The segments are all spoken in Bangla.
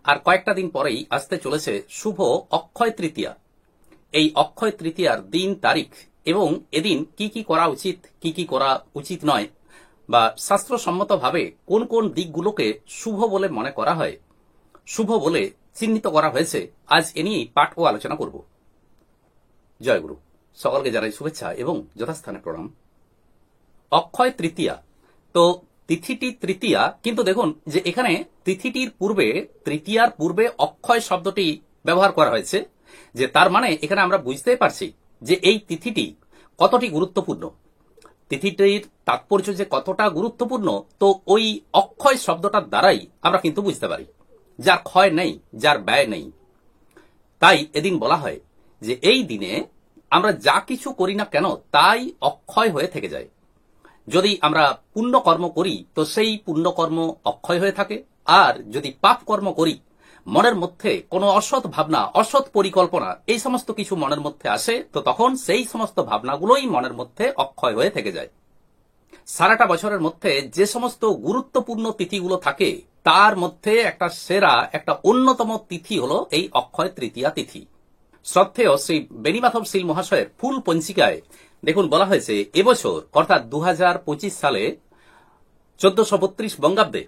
আর কয়েকটা দিন পরেই আসতে চলেছে শুভ অক্ষয় তৃতীয়া। এই অক্ষয় তৃতীয়ার দিন, তারিখ এবং এদিন কি কি করা উচিত, কি কি করা উচিত নয়, বা শাস্ত্রসম্মতভাবে কোন কোন দিকগুলোকে শুভ বলে মনে করা হয়, শুভ বলে চিহ্নিত করা হয়েছে, আজ এ নিয়েই পাঠ ও আলোচনা করব। জয় গুরু। সকলকে জানাই শুভেচ্ছা এবং যথাস্থানে প্রণাম। অক্ষয় তৃতীয়া, তো তিথিটি তৃতীয়া, কিন্তু দেখুন যে এখানে তিথিটির পূর্বে, তৃতীয়ার পূর্বে অক্ষয় শব্দটি ব্যবহার করা হয়েছে, যে তার মানে এখানে আমরা বুঝতে পারছি যে এই তিথিটি কতটি গুরুত্বপূর্ণ, তিথিটির তাৎপর্য যে কতটা গুরুত্বপূর্ণ, তো ওই অক্ষয় শব্দটার দ্বারাই আমরা কিন্তু বুঝতে পারি, যার ক্ষয় নেই, যার ব্যয় নেই। তাই এদিন বলা হয় যে এই দিনে আমরা যা কিছু করি না কেন তাই অক্ষয় হয়ে থেকে যায়। যদি আমরা পুণ্যকর্ম করি তো সেই পুণ্যকর্ম অক্ষয় হয়ে থাকে, আর যদি পাপ কর্ম করি, মনের মধ্যে কোনো অসৎ ভাবনা, অসৎ পরিকল্পনা, এই সমস্ত কিছু মনের মধ্যে আসে, তো তখন সেই সমস্ত ভাবনাগুলোই মনের মধ্যে অক্ষয় হয়ে থেকে যায়। সারাটা বছরের মধ্যে যে সমস্ত গুরুত্বপূর্ণ তিথিগুলো থাকে তার মধ্যে একটা সেরা, একটা অন্যতম তিথি হলো এই অক্ষয় তৃতীয়া তিথি। শ্রদ্ধেয় শ্রী বেণীমাধব শীল মহাশয়ের ফুল পঞ্জিকায় দেখুন বলা হয়েছে এবছর অর্থাৎ 2025 সালে 1432 বঙ্গাব্দে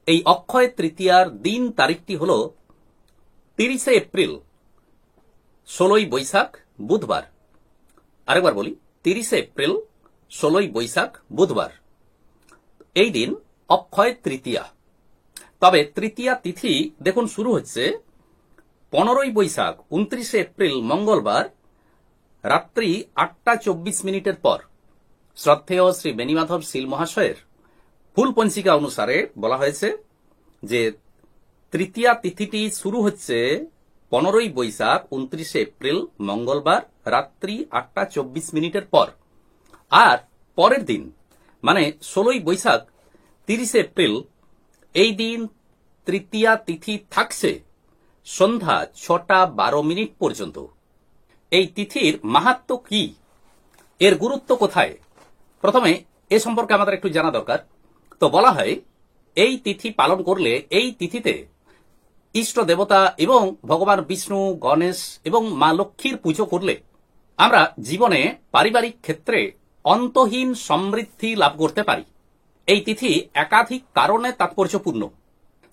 এই অক্ষয় তৃতীয়ার দিন, তারিখটি হল 30 এপ্রিল, 16 বৈশাখ, বুধবার। আরেকবার বলি, 30 এপ্রিল, 16 বৈশাখ, বুধবার। এই দিন অক্ষয় তৃতীয়া। তবে তৃতীয়া তিথি দেখুন শুরু হচ্ছে 15 বৈশাখ, 29 এপ্রিল, মঙ্গলবার, রাত্রি 8:24 পর। শ্রদ্ধেয় শ্রী বেণীমাধব শীল মহাশয়ের ফুল পঞ্জিকা অনুসারে বলা হয়েছে যে তৃতীয়া তিথিটি শুরু হচ্ছে 15 বৈশাখ, 29 এপ্রিল, মঙ্গলবার, রাত্রি 8:24 পর। আর পরের দিন মানে 16 বৈশাখ, 30 এপ্রিল, এই দিন তৃতীয়া তিথি থাকছে সন্ধ্যা 6:12 পর্যন্ত। এই তিথির মাহাত্ম্য কি, এর গুরুত্ব কোথায়, প্রথমে এ সম্পর্কে আমাদের একটু জানা দরকার। তো বলা হয় এই তিথি পালন করলে, এই তিথিতে ইষ্ট দেবতা এবং ভগবান বিষ্ণু, গণেশ এবং মা লক্ষ্মীর পুজো করলে আমরা জীবনে পারিবারিক ক্ষেত্রে অন্তহীন সমৃদ্ধি লাভ করতে পারি। এই তিথি একাধিক কারণে তাৎপর্যপূর্ণ।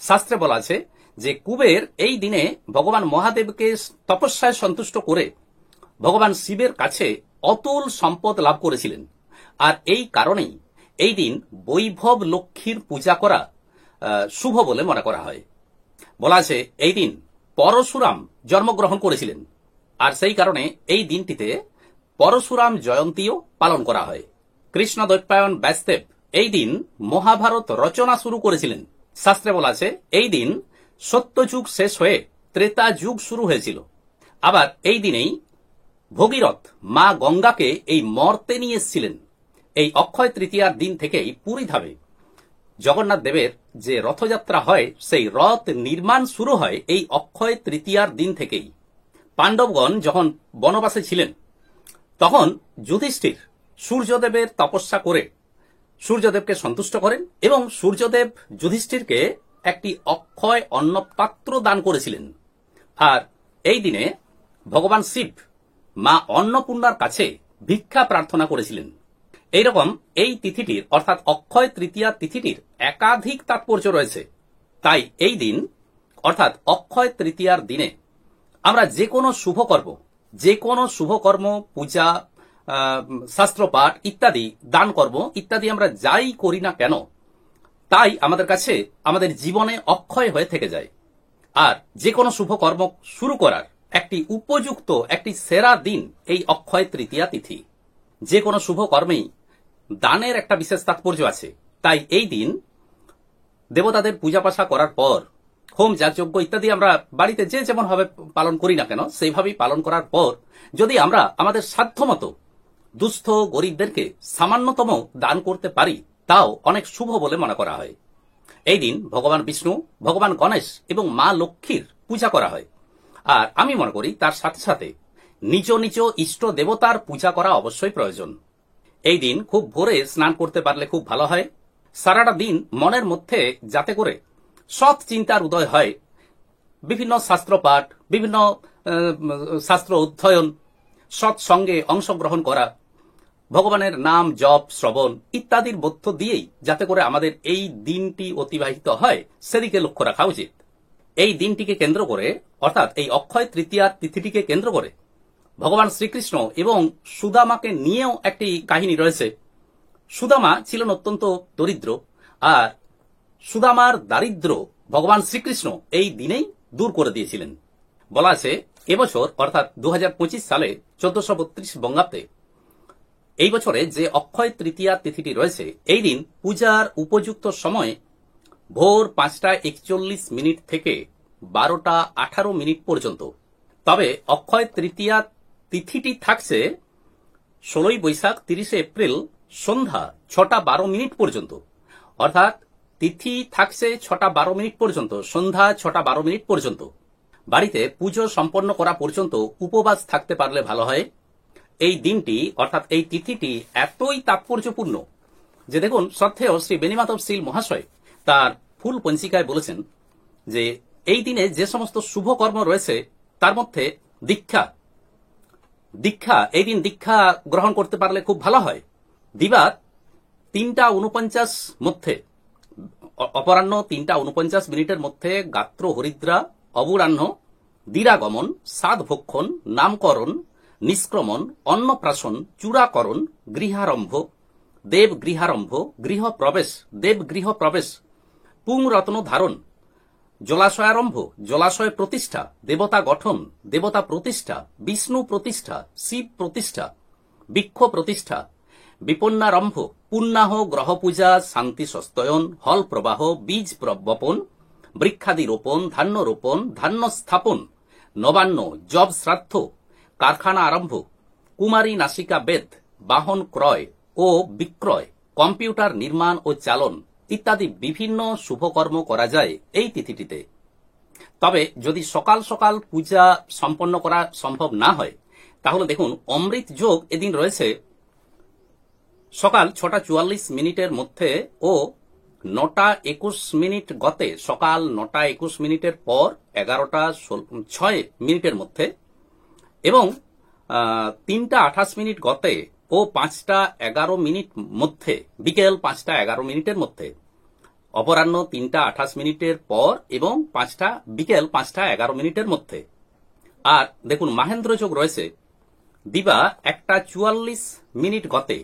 শাস্ত্রে বলা আছে যে কুবের এই দিনে ভগবান মহাদেবকে তপস্যায় সন্তুষ্ট করে ভগবান শিবের কাছে অতুল সম্পদ লাভ করেছিলেন। আর এই কারণেই এই দিন বৈভব লক্ষ্মীর পূজা করা শুভ বলে মনে করা হয়। বলা আছে এই দিন পরশুরাম জন্মগ্রহণ করেছিলেন, আর সেই কারণে এই দিনটিতে পরশুরাম জয়ন্তীও পালন করা হয়। কৃষ্ণ দ্বৈপায়ন ব্যাসদেব এই দিন মহাভারত রচনা শুরু করেছিলেন। শাস্ত্রে বলা আছে এই দিন সত্যযুগ শেষ হয়ে ত্রেতা যুগ শুরু হয়েছিল। আবার এই দিনেই ভগীরথ মা গঙ্গাকে এই মর্তে নিয়ে এসেছিলেন। এই অক্ষয় তৃতীয়ার দিন থেকেই পুরী ধামে জগন্নাথ দেবের যে রথযাত্রা হয়, সেই রথ নির্মাণ শুরু হয় এই অক্ষয় তৃতীয়ার দিন থেকেই। পাণ্ডবগণ যখন বনবাসে ছিলেন তখন যুধিষ্ঠির সূর্যদেবের তপস্যা করে সূর্যদেবকে সন্তুষ্ট করেন এবং সূর্যদেব যুধিষ্ঠিরকে একটি অক্ষয় অন্নপাত্র দান করেছিলেন। আর এই দিনে ভগবান শিব মা অন্নপূর্ণার কাছে ভিক্ষা প্রার্থনা করেছিলেন। এইরকম এই তিথিটির অর্থাৎ অক্ষয় তৃতীয়া তিথিটির একাধিক তাৎপর্য রয়েছে। তাই এই দিন অর্থাৎ অক্ষয় তৃতীয়ার দিনে আমরা যে কোনো শুভকর্ম, পূজা, শাস্ত্রপাঠ ইত্যাদি, দান কর্ম ইত্যাদি আমরা যাই করি না কেন তাই আমাদের কাছে আমাদের জীবনে অক্ষয় হয়ে থেকে যায়। আর যে কোনো শুভকর্ম শুরু করার একটি উপযুক্ত, একটি সেরা দিন এই অক্ষয় তৃতীয়া তিথি। যে কোনো শুভ কর্মেই দানের একটা বিশেষ তাৎপর্য আছে। তাই এই দিন দেবতাদের পূজা পাশা করার পর, হোম যাগযজ্ঞ ইত্যাদি আমরা বাড়িতে যে যেমন ভাবে পালন করি না কেন সেইভাবেই পালন করার পর যদি আমরা আমাদের সাধ্যমতো দুস্থ গরিবদেরকে সামান্যতম দান করতে পারি, তাও অনেক শুভ বলে মনে করা হয়। এই দিন ভগবান বিষ্ণু, ভগবান গণেশ এবং মা লক্ষ্মীর পূজা করা হয়। আর আমি মনে করি তার সাথে সাথে নিজ নিজ ইষ্ট দেবতার পূজা করা অবশ্যই প্রয়োজন। এই দিন খুব ভোরে স্নান করতে পারলে খুব ভালো হয়। সারাটা দিন মনের মধ্যে যাতে করে সৎ চিন্তার উদয় হয়, বিভিন্ন শাস্ত্র পাঠ, বিভিন্ন শাস্ত্র অধ্যয়ন, সৎসঙ্গে অংশগ্রহণ করা, ভগবানের নাম জপ শ্রবণ ইত্যাদির মধ্য দিয়েই যাতে করে আমাদের এই দিনটি অতিবাহিত হয় সেদিকে লক্ষ্য রাখা উচিত। এই দিনটিকে কেন্দ্র করে, অর্থাৎ এই অক্ষয় তৃতীয়ার তিথিটিকে কেন্দ্র করে ভগবান শ্রীকৃষ্ণ এবং সুদামাকে নিয়েও একটি কাহিনী রয়েছে। সুদামা ছিলেন অত্যন্ত দরিদ্র, আর সুদামার দারিদ্র ভগবান শ্রীকৃষ্ণ এই দিনেই দূর করে দিয়েছিলেন। বলা আছে এবছর অর্থাৎ 2025 সালে 1432 বঙ্গাব্দে এই বছরে যে অক্ষয় তৃতীয়া তিথিটি রয়েছে, এই দিন পূজার উপযুক্ত সময় ভোর 5:41 থেকে 12:18 পর্যন্ত। তবে অক্ষয় তৃতীয়া তিথিটি থাকছে 16 বৈশাখ 30 এপ্রিল সন্ধ্যা 6:12 পর্যন্ত। অর্থাৎ তিথি থাকছে 6:12 পর্যন্ত, সন্ধ্যা 6:12 পর্যন্ত। বাড়িতে পুজো সম্পন্ন করা পর্যন্ত উপবাস থাকতে পারলে ভালো হয়। এই দিনটি অর্থাৎ এই তিথিটি এতই তাৎপর্যপূর্ণ যে দেখুন, শ্রদ্ধেয় শ্রী বেণীমাধব শীল মহাশয় তার ফুল পঞ্জিকায় বলেছেন যে এই দিনে যে সমস্ত শুভ কর্ম রয়েছে তার মধ্যে দীক্ষা এই দিন দীক্ষা গ্রহণ করতে পারলে খুব ভালো হয়। দিবাত 3:49 মধ্যে, অপরাহ্ন 3:49 মধ্যে গাত্র হরিদ্রা, অবুরাহ্ন দিরাগমন, সাধভক্ষণ, নামকরণ, নিষ্ক্রমণ, অন্নপ্রাশন, চূড়াকরণ, গৃহারম্ভ, দেবগৃহারম্ভ, গৃহপ্রবেশ, দেবগৃহপ্রবেশ, পুংরত্ন ধারণ, জলাশয়ারম্ভ, জলাশয় প্রতিষ্ঠা, দেবতা গঠন, দেবতা প্রতিষ্ঠা, বিষ্ণু প্রতিষ্ঠা, শিব প্রতিষ্ঠা, বৃক্ষ প্রতিষ্ঠা, বিপন্নারম্ভ, পুণ্যাহ, গ্রহ পূজা, শান্তি সস্তয়ন, হল প্রবাহ, বীজ বপন, বৃক্ষাদি রোপণ, ধান্য রোপণ, ধান্য স্থাপন, নবান্ন, জব শ্রাদ্ধ, কারখানা আরম্ভ, কুমারী নাসিকা বেদ, বাহন ক্রয় ও বিক্রয়, কম্পিউটার নির্মাণ ও চালন ইত্যাদি বিভিন্ন শুভকর্ম করা যায় এই তিথিটিতে। তবে যদি সকাল সকাল পূজা সম্পন্ন করা সম্ভব না হয় তাহলে দেখুন, অমৃত যোগ এদিন রয়েছে সকাল 6:44 মধ্যে ও 9:21 গতে, সকাল 9:21 পর 11:06 মধ্যে, এবং 3:28 গতে ও 5:11 মধ্যে, বিকেল 5:11 মধ্যে, অপরাহ্ন 3:28 পর এবং বিকেল 5:11 মধ্যে। আর দেখুন, মাহেন্দ্র যোগ রয়েছে দিবা 1:44 গতে,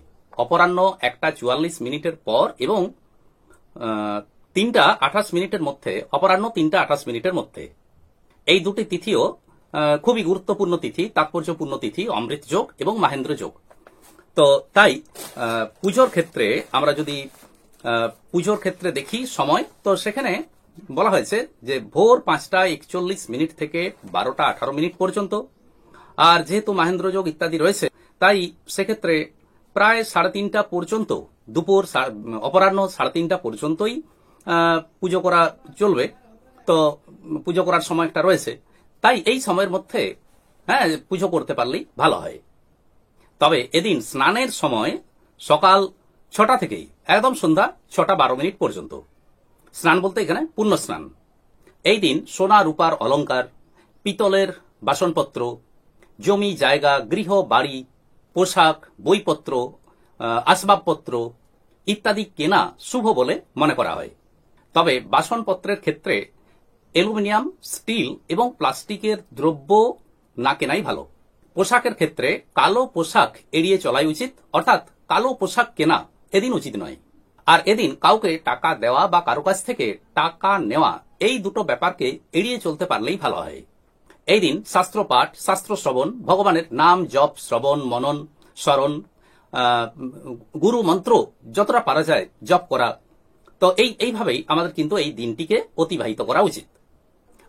অপরাহ্ন 1:44 পর এবং 3:28 মধ্যে, অপরাহ্ন 3:28 মধ্যে। এই দুটি তিথিও খুবই গুরুত্বপূর্ণ তিথি, তাৎপর্যপূর্ণ তিথি, অমৃত যোগ এবং মাহেন্দ্র যোগ। তো তাই পুজোর ক্ষেত্রে আমরা যদি পুজোর ক্ষেত্রে দেখি সময়, তো সেখানে বলা হয়েছে যে ভোর 5:41 থেকে 12:18 পর্যন্ত। আর যেহেতু মাহেন্দ্র যোগ ইত্যাদি রয়েছে তাই সেক্ষেত্রে প্রায় 3:30 পর্যন্ত, দুপুর অপরাহ্ন 3:30 পর্যন্তই পুজো করা চলবে। তো পুজো করার সময় একটা রয়েছে, তাই এই সময়ের মধ্যে পুজো করতে পারলেই ভালো হয়। তবে এদিন স্নানের সময় সকাল 6টা থেকেই একদম সন্ধ্যা 6:12 পর্যন্ত। স্নান বলতে এখানে পুণ্য স্নান। এই দিন সোনা রূপার অলংকার, পিতলের বাসনপত্র, জমি জায়গা, গৃহ বাড়ি, পোশাক, বইপত্র, আসবাবপত্র ইত্যাদি কেনা শুভ বলে মনে করা হয়। তবে বাসনপত্রের ক্ষেত্রে অ্যালুমিনিয়াম, স্টিল এবং প্লাস্টিকের দ্রব্য না কেনাই ভালো। পোশাকের ক্ষেত্রে কালো পোশাক এড়িয়ে চলাই উচিত, অর্থাৎ কালো পোশাক কেনা এদিন উচিত নয়। আর এদিন কাউকে টাকা দেওয়া বা কারো কাছ থেকে টাকা নেওয়া, এই দুটো ব্যাপারকে এড়িয়ে চলতে পারলেই ভালো হয়। এই দিন শাস্ত্র পাঠ, শাস্ত্র শ্রবণ, ভগবানের নাম জপ শ্রবণ মনন স্মরণ, গুরু মন্ত্র যতটা পারা যায় জপ করা, তো এইভাবেই আমাদের কিন্তু এই দিনটিকে অতিবাহিত করা উচিত।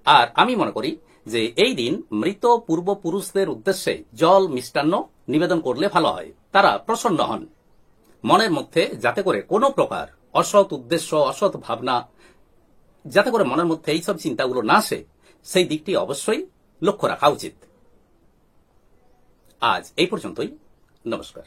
আর আমি মনে করি যে এই দিন মৃত পূর্বপুরুষদের উদ্দেশ্যে জল মিষ্টান্ন নিবেদন করলে ভালো হয়, তারা প্রসন্ন হন। মনের মধ্যে যাতে করে কোনো প্রকার অসৎ উদ্দেশ্য, অসৎ ভাবনা যাতে করে মনের মধ্যে এইসব চিন্তাগুলো না আসে, সেই দিকটি অবশ্যই লক্ষ্য রাখা উচিত। আজ এই পর্যন্তই। নমস্কার।